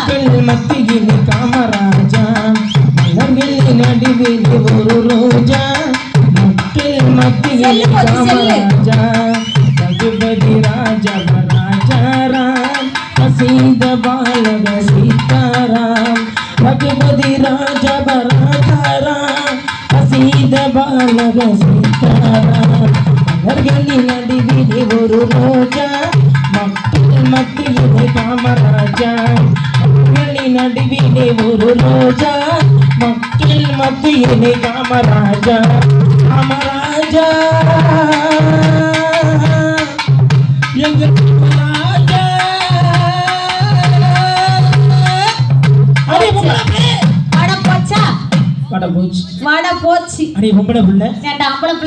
மக்கள் மத்தியில் காமராஜா மலர்களின் நடுவில் ஒரு ரோஜா மக்கள் மத்தியில் காமராஜா ரகுபதி ராஜா ராஜாராம் அசீத பாலக சீதாராம் ரகுபதி ராஜா ராஜாராம் அசீத பாலக சீதாராம் மலர்களின் நடுவில் ஒரு ரோஜா மக்கள் மத்தியிலே காமராஜா மக்களின் நடுவிலே ஒரு ரோஜா மக்கள் மத்தியிலே காமராஜா காமராஜா எங்கள் காமராஜா வட போச்சு அடி பொம்பளை பிள்ளை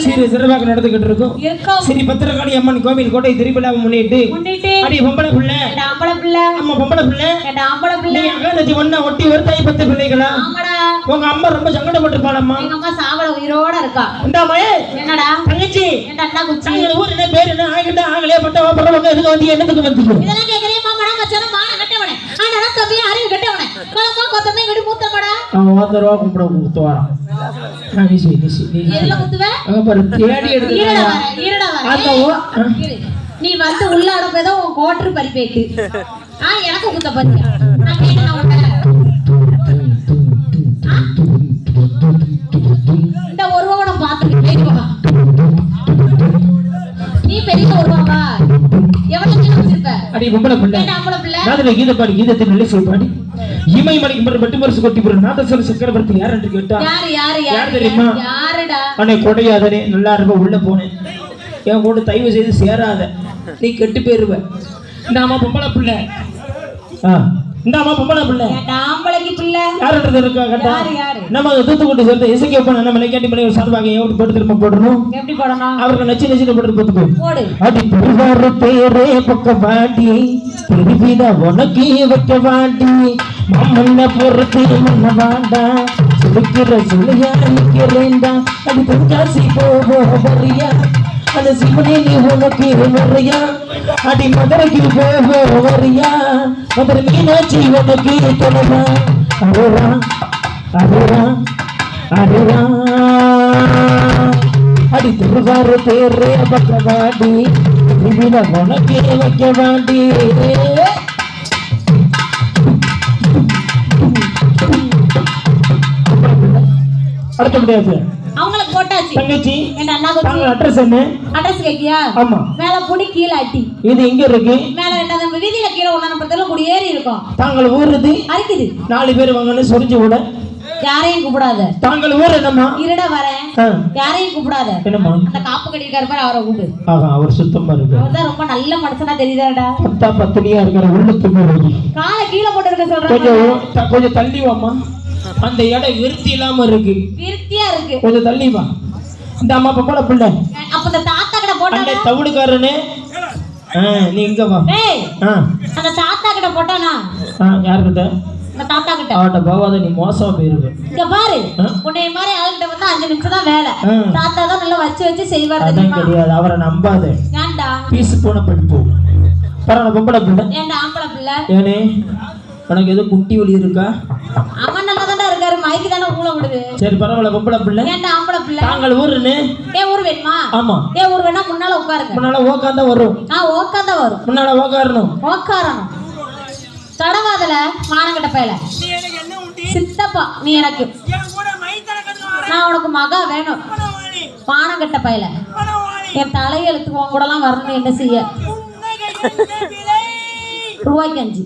சரி சிறப்பாக நடந்துகிட்டு இருக்கும் சரி பத்திரகாளி அம்மன் கோவில் கோட்டை திருவிழாவை முன்னிட்டு அடி பொம்பளை பிள்ளை அம்மா பொம்பளை பிள்ளை அகலத்தி ஒண்ணா ஒட்டி ஒரு தாய் 10 பிள்ளைகளா உங்க அம்மா ரொம்ப சங்கடப்பட்டிருப்பாளம்மா எங்க அம்மா சாவல உயிரோட இருக்கா இந்தாமே என்னடா தங்கச்சி என்ன அண்ணா குச்சி ஊர் என்ன பேர் என்ன ஆகிட்ட ஆகலே பட்டவா பரவங்க எதுக்கு வந்து என்னத்துக்கு வந்தீங்க இதெல்லாம் கேக்குறே மாமா மச்சான மான கட்டவனே ஆனா தம்பி அறிவு கட்டவனே கலமா கொத்தமே இடி மூத்தமடா அவன் 100 ரூபாய் கும்பிட குத்துவாரா நிசி எல்ல குத்துவே அங்க பாரு தேடி எடுத்துடா ஈரடா நீ வந்து உள்ள அடப்பேதோ உன் கோட்டர் பறிப்பேட்டு எனக்கு குத்த பாத்தியா நான் கேட்டேன் இந்த ஒருவனை பார்த்து நீ பெரிய ஒருவா எவ்வளவு சின்ன வச்சிருப்ப அடி பொம்பளை பிள்ளை நாதல கீத பாடி கீதத்தை நல்ல சொல் பாடி இமை மணிக்கு மறு பட்டு மரசு கொட்டி போற நாதஸ்வர சக்கரவர்த்தி யார் என்று கேட்டா யார் தெரியுமா யாருடா அன்னை கொடையாதனே நல்லா இருப்ப உள்ள போனேன் என் கூட தயவு செய்து சேராத நீ கெட்டு போயிருவ இந்த அம்மா பொம்பளை பிள்ளை இந்த அம்மா பொம்பளை பிள்ளை ஆம்பளைக்கு பிள்ளை யாருன்றது இருக்கா கேட்டா நம்ம தூத்துக்குடி சேர்த்து இசைக்க போன நம்ம நிலைக்காட்டி பண்ணி ஒரு சார்பாக எப்படி போட்டு திரும்ப போடணும் எப்படி போடணும் அவருக்கு நச்சு போட்டு போட்டுக்கோ போடு அடி பெருவாரு பேரே பக்க வாடி திருவிட உனக்கு வைக்க வாடி மம்மல்ல பொறுத்து மன்ன வாண்டா சுடுக்கிற சொல்லியா நிக்கிறேன்டா அடி தென்காசி போறியா அந்த சிவனே நீ உனக்கு வரையா அடி மதுரைக்கு வரையா மதுரை மீனாட்சி உனக்கு தொடரா அருரா அருரா அருரா அடி திருவாரு தேரே பக்கவாடி திருவிழா உனக்கு வைக்க வாடி அடுத்த முடியாது அவங்களுக்கு போட்டாச்சு தங்கச்சி என்ன அண்ணா குச்சி அட்ரஸ் என்ன அட்ரஸ் கேக்கியா ஆமா மேல புடி கீழ அட்டி இது எங்க இருக்கு மேல என்ன நம்ம வீதியில கீழ ஒண்ணான பத்தல குடி ஏறி இருக்கும் தாங்கள் ஊருது அரிக்குது 4 பேர் வாங்கன்னு சொரிஞ்சு விட யாரையும் கூப்பிடாத தாங்கள் ஊர் என்னம்மா இருட வரேன் யாரையும் கூப்பிடாத என்னம்மா அந்த காப்பு கட்டிருக்காரு பாரு அவரை கூப்பிடு ஆஹா அவர் சுத்தமா இருக்கு அவர்தான் ரொம்ப நல்ல மனுஷனா தெரியுதாடா பத்தா பத்தினியா இருக்கிற உள்ளத்துக்கு காலை கீழே போட்டு இருக்க சொல்றேன் கொஞ்சம் தள்ளி வாமா அந்த இடம் விருத்தி இல்லாம இருக்கு விருத்தியா இருக்கு கொஞ்சம் தள்ளி வா இந்த அம்மா பொம்பளை பிள்ளை அப்ப இந்த தாத்தா கிட்ட போட்டானே தவிடுக்காரனே நீ இங்க வா ஏய் அந்த தாத்தா கிட்ட போட்டானா யார் கிட்ட அந்த தாத்தா கிட்ட அவட்ட போவாத நீ மோசமா போயிருவே இங்க பாரு உன்னை மாதிரி ஆளுகிட்ட வந்து 5 நிமிஷம் தான் வேலை தாத்தா தான் நல்லா வச்சு செய்வார் தெரியுமா கிடையாது அவரை நம்பாத ஏன்டா பீஸ் போன படிப்பு பரவாயில்ல பொம்பளை பிள்ளை ஏன்டா ஆம்பளை பிள்ளை ஏனே உனக்கு ஏதோ குட்டி வலி இருக்கா அவன் நல்லா தான்டா இருக்காரு மைக்கு தானே ஊள விடுது சரி பரவாயில்ல பொம்பளை பிள்ளை ஏன்டா ஆம்பளை பிள்ளை தாங்கள் ஊருன்னு ஊர் வேணுமா ஆமா ஊர் வேணா முன்னால உட்காருங்க முன்னால ஓக்காந்தா வரும் ஓக்காந்தா வரும் முன்னால ஓக்காரணும் தடவாதல மானங்கட்ட பயல சித்தப்பா நீ எனக்கு நான் உனக்கு மகா வேணும் மானங்கட்ட பயல என் தலையெழுத்து உன் கூடலாம் வரணும் என்ன செய்ய ரூபாய்க்கு 5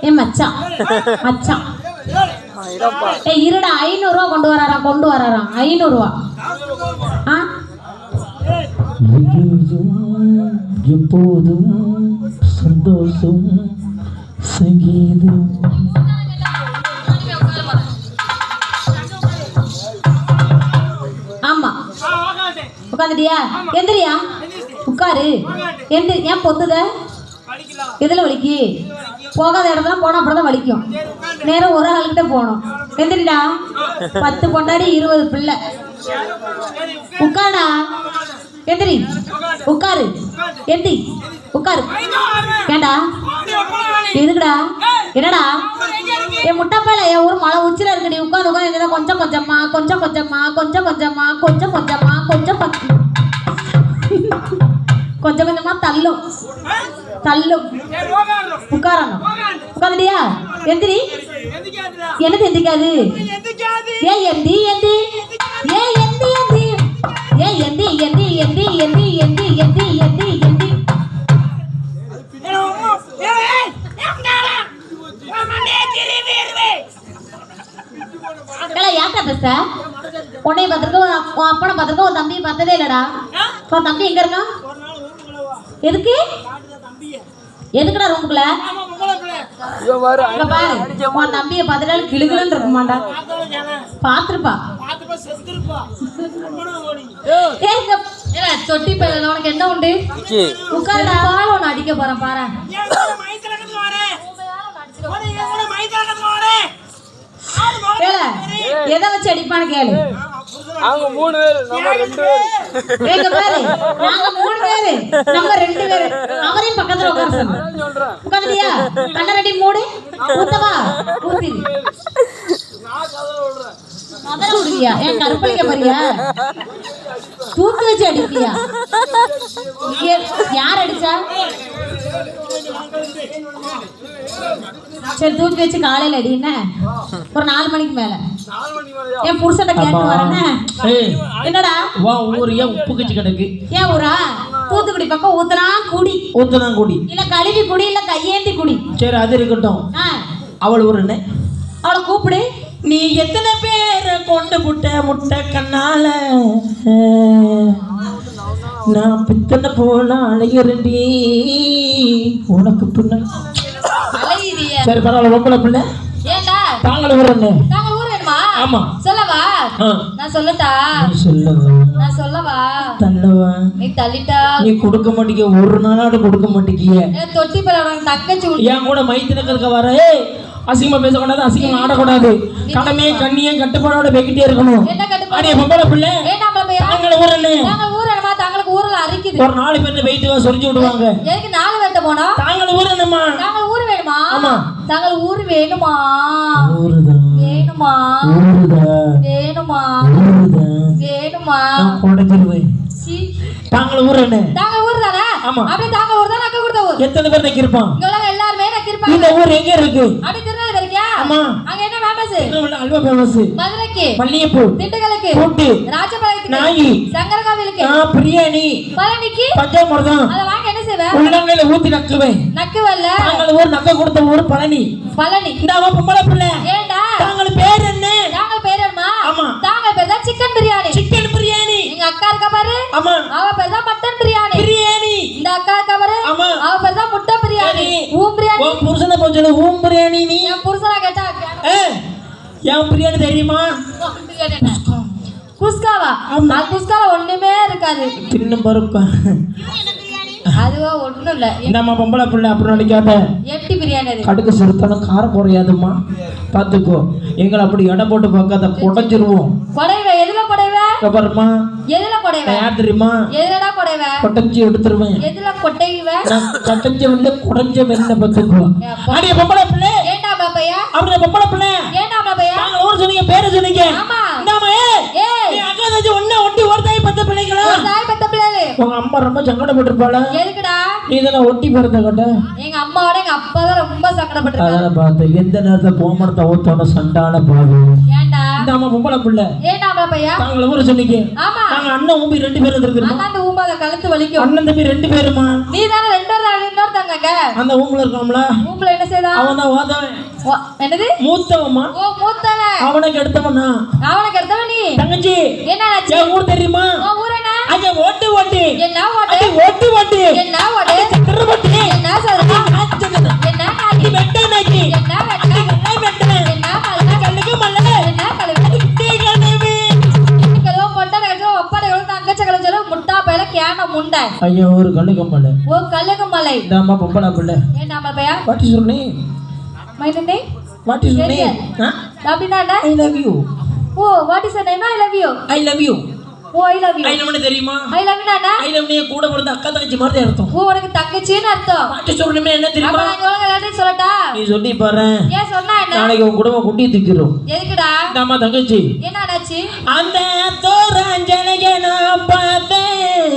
என் மச்சான் இருடா 500 ரூபா கொண்டு வராராம் 500 ரூபா எப்போதும் சந்தோஷம் சங்கீதம் ஆமா உட்காந்துட்டியா எந்திரியா உட்காரு எந்திரி ஏன் பொத்துத எதுல வலிக்கு போகாத இடத்துல போனா அப்படிதான் வலிக்கும் நேரம் ஒரு ஆளுகிட்ட போகணும் எந்திரிடா 10 பொண்டாடி 20 பிள்ளை உட்காடா எந்திரி உட்காரு எந்தி உட்காரு ஏண்டா எதுக்குடா என்னடா என் முட்டாப்பையில என் ஊர் மலை உச்சில இருக்குடி உட்காந்து உட்காந்து கொஞ்சம் கொஞ்சமா கொஞ்சம் கொஞ்சமா கொஞ்சம் கொஞ்சமா கொஞ்சம் கொஞ்சமா கொஞ்சம் கொஞ்சம் கொஞ்சமா தள்ளும் தள்ளும் உட்காரணும் உட்காந்துட்டியா எந்திரி எனக்கு எந்திக்காது ஏ எந்தி எந்தி ஏ எந்தி எந்தி ஏ எந்தி எந்தி எந்தி எந்தி எந்தி எந்தி எந்தி எந்தி யார்கிட்ட பேச உன்னைய பார்த்துருக்க உன் அப்பனை பார்த்துருக்க உன் தம்பியை பார்த்ததே இல்லடா உன் தம்பி எங்க இருக்கான் எதுக்கு எதுக்குடா ரூமுக்குள்ள பாரு உன் தம்பியை பார்த்துட்டாலும் கிளுகிளுன்னு இருக்க மாட்டா பார்த்துருப்பா தொட்டி பையல உனக்கு என்ன உண்டு உட்கார்டா உன்னை அடிக்க போறேன் பாரு எதை வச்சு அடிப்பான்னு கேளு அவங்க 3 பேர் நம்ம 2 பேர் ஏங்க பாரு நாங்க 3 பேர் நம்ம 2 பேர் அவரையும் பக்கத்துல உட்கார சொல்றேன் உட்கார்ந்தியா கண்ண ரெடி மூடு ஊத்தவா ஊத்தி நான் கதற விடுறேன் கதற விடுறியா ஏன் கருப்பளிக்க பாரியா தூக்கு வச்சு அடிப்பியா யார் அடிச்சா சரி தூக்கி வச்சு காலையில அடி என்ன ஒரு 4 மணிக்கு மேல என் புருஷட்ட கேட்டு வரேன்னு என்னடா வா ஊர் ஏன் உப்பு கச்சி கிடக்கு ஏன் ஊரா தூத்துக்குடி பக்கம் ஊத்துனா குடி இல்ல கழுவி குடி இல்ல கையேந்தி குடி சரி அது இருக்கட்டும் அவள் ஒரு என்ன அவளை கூப்பிடு நீ எத்தனை பேரை கொண்டு புட்ட முட்டை கண்ணால நான் பித்தனை போல அழகிறண்டி உனக்கு பின்ன சரி பரவாயில்ல பொம்பளை பிள்ளை ஏண்டா தாங்கள் ஊரண்ணே தாங்கள் ஊர் வேணுமா ஆமா சொல்லவா நான் சொல்லட்டா நான் சொல்லவா தள்ளவா நீ தள்ளிட்டா நீ கொடுக்க மாட்டீங்க ஒரு நாளாடு கொடுக்க மாட்டீங்க தொட்டி பல தக்கச்சு என் கூட மைத்தினக்க வர அசிங்கமா பேசக்கூடாது அசிங்கமா ஆடக்கூடாது கடமையே கண்ணியும் கட்டுப்பாடோட போய்கிட்டே இருக்கணும் என்ன கட்டுப்பாடு அடே பொம்பளை பிள்ளை தாங்கள் ஊரண்ணே தாங்கள் ஊர் வேணுமா தாங்களுக்கு ஊர்ல அரிக்குது ஒரு 4 பேர்ல வெயிட் சொரிஞ்சு விடுவாங்க எனக்கு 4 பேர்ட்ட போனா தாங்கள் ஊரண்ணேம்மா தாங்கள் ஊர் வேணுமா ஆமா தாங்கள் ஊர் வேணுமா ஊருதான் வேணுமா ஊருதான் வேணுமா ஊருதான் வேணுமா நான் கொடைச்சிருவேன் தாங்கள் ஊரண்ணே தாங்கள் ஊர் தானே ஆமா அப்படியே தாங்கள் ஊர் தான் நக்க கொடுத்த ஊர் எத்தனை பேர் நக்கிருப்பான் இங்க உள்ள எல்லாரும் நக்கிருப்பாங்க இந்த ஊர் எங்க இருக்கு அப்படி திருநெல்வேலி இருக்கியா ஆமா அங்க என்ன ஃபேமஸ் அல்வா ஃபேமஸ் மதுரைக்கு மல்லிகைப்பூ திண்டுக்கலுக்கு பூட்டு ராஜபாளையத்துக்கு நாயி சங்கரகாவிலுக்கு பிரியாணி பழனிக்கு பஞ்சாமிர்தம் அத வாங்க என்ன செய்வே உள்ளங்கையில ஊத்தி நக்குவேன் நக்குவல்ல தாங்கள் ஊர் நக்க கொடுத்த ஊர் பழனி இந்தாவா பொம்பளை பிள்ளை ஏண்டா தாங்கள் பேர் என்ன தாங்கள் பேர் என்னமா ஆமா தாங்கள் பேர் தான் சிக்கன் பிரியாணி எங்க அக்கா இருக்கா பாரு ஆமா அவ பேர் தான் மட்டன் பிரியாணி இந்த அக்கா இருக்கா பாரு ஆமா அவ பேர் தான் முட்டை பிரியாணி ஊம் பிரியாணி உன் புருஷனை கொஞ்சம் ஊம் பிரியாணி நீ என் புருஷனா கேட்டா என் பிரியாணி தெரியுமா குஸ்காவா அது குஸ்கால ஒண்ணுமே இருக்காது தின்னும் பருப்பா அதுவா ஒண்ணும் இல்ல நம்ம பொம்பளை பிள்ளை அப்படி நினைக்காத எட்டி பிரியாணி அது கடுக்கு சிறுத்தாலும் காரம் குறையாதுமா பாத்துக்கோ எங்களை அப்படி எடை போட்டு பார்க்காத குடைச்சிருவோம் கொடைவ எதுல கொடைவ பாருமா எதுல கொடைவ யார் தெரியுமா எதுலடா கொடைவ கொட்டஞ்சி எடுத்துருவேன் எதுல கொட்டைவ கட்டஞ்ச வெள்ள குடஞ்ச வெள்ள பாத்துக்கோ அடிய பொம்பளை பிள்ளை ஏண்டா பாப்பையா அப்படியே பொம்பளை பிள்ளை ஏண்டா பாப்பையா நாங்க ஊர் சொன்னீங்க பேரு சொன்னீங்க ஆமா நாம நீ அக்கா தச்சு ஒண்ணே ஒட்டி ஒரு தாய் பத்த பிள்ளைங்களா ஒரு தாய் பத்த பிள்ளைகளே உங்க அம்மா ரொம்ப சங்கடப்பட்டிருப்பாளா எதுக்குடா நீ இதெல்லாம் ஒட்டி பிறந்த கட்ட எங்க அம்மாவோட எங்க அப்பா தான் ரொம்ப சங்கடப்பட்டிருக்காங்க அதெல்லாம் பார்த்து எந்த நேரத்துல போமரத்தை ஊத்தோட சண்டான பாகு ஏண்டா இந்த அம்மா பொம்பளை பிள்ளை ஏண்டா பாப்பையா நாங்க ஊர் சொன்னீங்க ஆமா நாங்க அண்ணன் ஊம்பி 2 பேரும் இருக்கிறோம் அந்த ஊம்பாத கழுத்து வலிக்கும் அண்ணன் தம்பி 2 பேருமா நீ தான இன்னொரு தங்கங்க அந்த ஊம்புல இருக்காம்ல ஊம்ல என்ன செய்தா அவன் தான் ஓதவன் என்னது மூத்தவமா ஓ மூத்தவன் அவனுக்கு எடுத்தவனா அவனுக்கு எடுத்தவன் நீ தங்கச்சி என்ன ஆச்சு என் ஊர் தெரியுமா உன் ஊர் என்ன அங்க ஓட்டு என்ன ஓட்டு என்ன ஓட்டு திருப்பட்டி என்ன சொல்ற என்ன நாக்கி வெட்ட நாக்கி என்ன வெட்ட என்ன கல்ல கல்லுக்கு மல்ல என்ன கல்லுக்கு கலோ போட்டா கலோ ஒப்படைகளோ தங்கச்சகலோ முட்டா பையில கேன முண்டை ஐயோ ஒரு கல்லுக்கு மல்ல ஓ கல்லுக்கு மலை தாமா பொம்பளை பிள்ளை ஏண்டா Pappaiya what is your name my name what is your name அப்படினா I love you oh what is your name I love you oh I love you I லவ்னு தெரியுமா? ஐ லவ் யூ நானா? ஐ லவ் நீ கூட பிறந்த அக்கா தங்கச்சி மாதிரி தான் அர்த்தம். ஓ உனக்கு தங்கச்சின்னு அர்த்தம். பாட்டு சொல்லணுமே என்ன அப்ப தெரியுமா? நான் உனக்கு எல்லாத்தையும் சொல்லட்டா? நீ சொல்லி பாரு. ஏன் சொன்னா என்ன? நாளைக்கு உன் குடும்பம் குட்டி தூக்கிரும். எதுக்குடா? நம்ம தங்கச்சி என்ன ஆச்சு? அந்த தோராஞ்சனைய நான் பார்த்தேன்